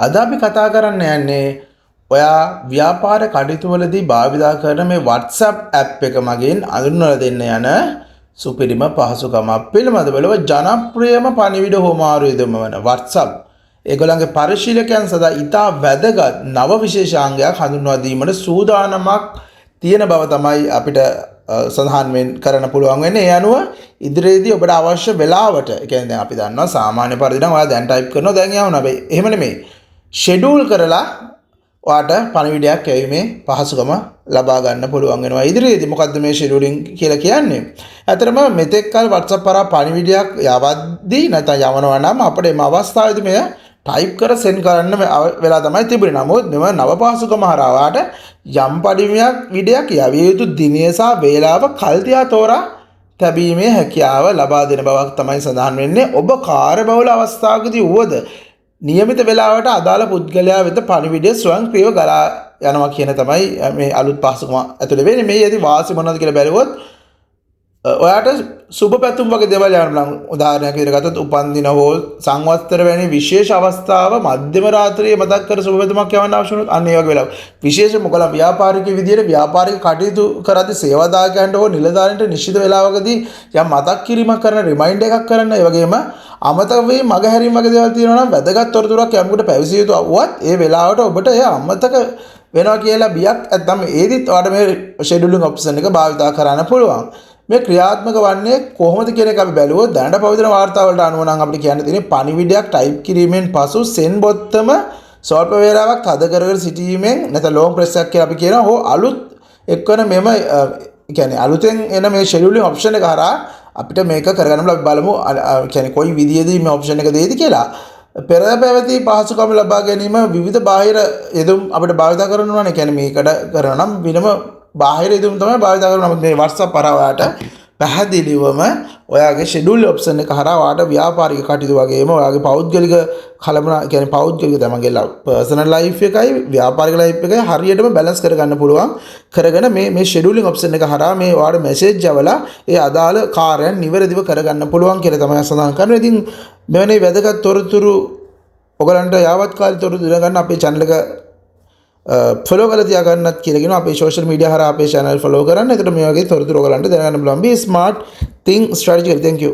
අද අපි කතා කරන්න යන්නේ ඔයා ව්‍යාපාර කටයුතු වලදී භාවිතා කරන මේ WhatsApp app එක මගින් අඳුන්වලා දෙන්න යන සුපිරිම පහසුකමක් පිළිබඳව ජනප්‍රියම පණිවිඩ හොමාරු යෙදම වන WhatsApp ඒගොල්ලන්ගේ පරිශීලකයන් සදා ඉතා වැදගත් නව විශේෂාංගයක් හඳුන්වා දීමට සූදානමක් තියෙන බව තමයි අපිට සඳහන් කරන්න පුළුවන් වෙන්නේ. ඒ අනුව ඉදිරියේදී ඔබට අවශ්‍ය වෙලාවට, ඒ කියන්නේ දැන් අපි දන්නවා සාමාන්‍ය පරිදි නම් ඔයා දැන් ටයිප් කරනවා දැන් යවනවා. හැබැයි එහෙම නෙමෙයි. ෂෙඩියුල් කරලා ඔයාට පණිවිඩයක් යැවීමේ පහසුකම ලබා ගන්න පුළුවන් වෙනවා ඉදිරියේදී. මොකද්ද මේ ෂෙඩියුලින් කියලා කියන්නේ? ඇත්තටම මෙතෙක් කල WhatsApp කරා පණිවිඩයක් යවද්දී නැත්නම් යවනවා නම් අපිට මේ අවස්ථාවේදී මෙය ටයිප් කර සෙන්ඩ් කරන්න වෙලා තමයි තිබුණේ. නමුත් මෙව නව පහසුකම හරහා ඔයාට යම් පරිවියක් විඩයක් යවිය යුතු දිනය සහ වේලාව කල්තියා තෝරා තැබීමේ හැකියාව ලබා දෙන බවක් තමයි සඳහන් වෙන්නේ. ඔබ කාර්යබහුල අවස්ථාවකදී වුවද නියමිත වේලාවට අදාළ පුද්ගලයා වෙත පණිවිඩය ස්වයංක්‍රීයව ගලා යනවා කියන තමයි මේ අලුත් පහසුකම ඇතුළේ වෙන්නේ. මේ යදී වාසි මොනවද කියලා බැලුවොත් ඔයාට සුබ පැතුම් වගේ දේවල් යන්න නම් උදාහරණයක් විදිහට ගත්තොත් උපන්දින හෝ සංවත්සර වැනි විශේෂ අවස්ථාව මධ්‍යම රාත්‍රියේ මතක් කර සුබ පැතුමක් යවන්න අවශ්‍ය වුණොත් අන්න ඒ වගේ වෙලාව විශේෂ මොකලා ව්‍යාපාරික විදිහට ව්‍යාපාරික කටයුතු කරද්දී සේවාදායකයන්ට හෝ නිලධාරීන්ට නිශ්චිත වේලාවකදී යම් මතක් කිරීමක් කරන රිමයින්ඩර් එකක් කරන්න. ඒ වගේම අමතක වේ මගහැරීම් වගේ දේවල් තියෙනවා නම් වැදගත් තොරතුරක් යම්කට පැවසිය යුතු වුවත් ඒ වෙලාවට ඔබට එය අමතක වෙනවා කියලා බියක් නැත්නම් ඒදිත් ඔයාලට මේ ෂෙඩියුලින් ඔප්ෂන් එක භාවිත කරන්න පුළුවන්. මේ ක්‍රියාත්මක වන්නේ කොහොමද කියන එක අපි බැලුවොත් දැනට පවතින වාර්තා වලට අනුව නම් අපිට කියන්න තියෙන්නේ පණිවිඩයක් ටයිප් කිරීමෙන් පසු send බොත්තම ස්වල්ප වේලාවක් තද කරගෙන සිටීමෙන් නැත්නම් long press එකක් කියලා අපි කියනවා. හෝ අලුත් එක්වන මෙම කියන්නේ අලුතෙන් එන මේ ෂෙඩියුලින් ඔප්ෂන් එක හරහා අපිට මේක කරගන්න අපි බලමු කියන්නේ කොයි විදියේදී මේ ඔප්ෂන් එක දෙයිද කියලා. පෙර පැවති පහසුකම් ලබා ගැනීම විවිධ බාහිර යෙදුම් අපිට භාවිත කරනවා නේ. කියන්නේ මේකට කරනවා නම් වෙනම බාහිර යෙදුම් තමයි භාවිත කරනවා. නමුත් මේ WhatsApp හරහා ඔයාට පැහැදිලිවම ඔයාගේ ෂෙඩියුල් ඔප්ෂන් එක හරහා ඔයාට ව්‍යාපාරික කටයුතු වගේම ඔයාගේ පෞද්ගලික කලබන කියන්නේ පෞද්ගලික තමන්ගේ පර්සනල් ලයිෆ් එකයි ව්‍යාපාරික ලයිෆ් එකයි හරියටම බැලන්ස් කරගන්න පුළුවන් කරගෙන මේ ෂෙඩියුලින් ඔප්ෂන් එක හරහා මේ ඔයාට මෙසේජ් යවලා ඒ අදාළ කාර්යයන් නිවැරදිව කරගන්න පුළුවන් කියලා තමයි සඳහන් කරන්නේ. ඉතින් මෙවැනි වැදගත් තොරතුරු ඔයගලන්ට යාවත්කාලී තොරතුරු දැනගන්න අපේ channel එක ෆලෝ කරලා තියාගන්නත් කියලා කියනවා. අපේ social media හරහා අපේ channel follow කරන්න. එතකොට මේ වගේ තොරතුරු ඔයගලන්ට දැනගන්න පුළුවන්. Be smart, think strategically. Thank you.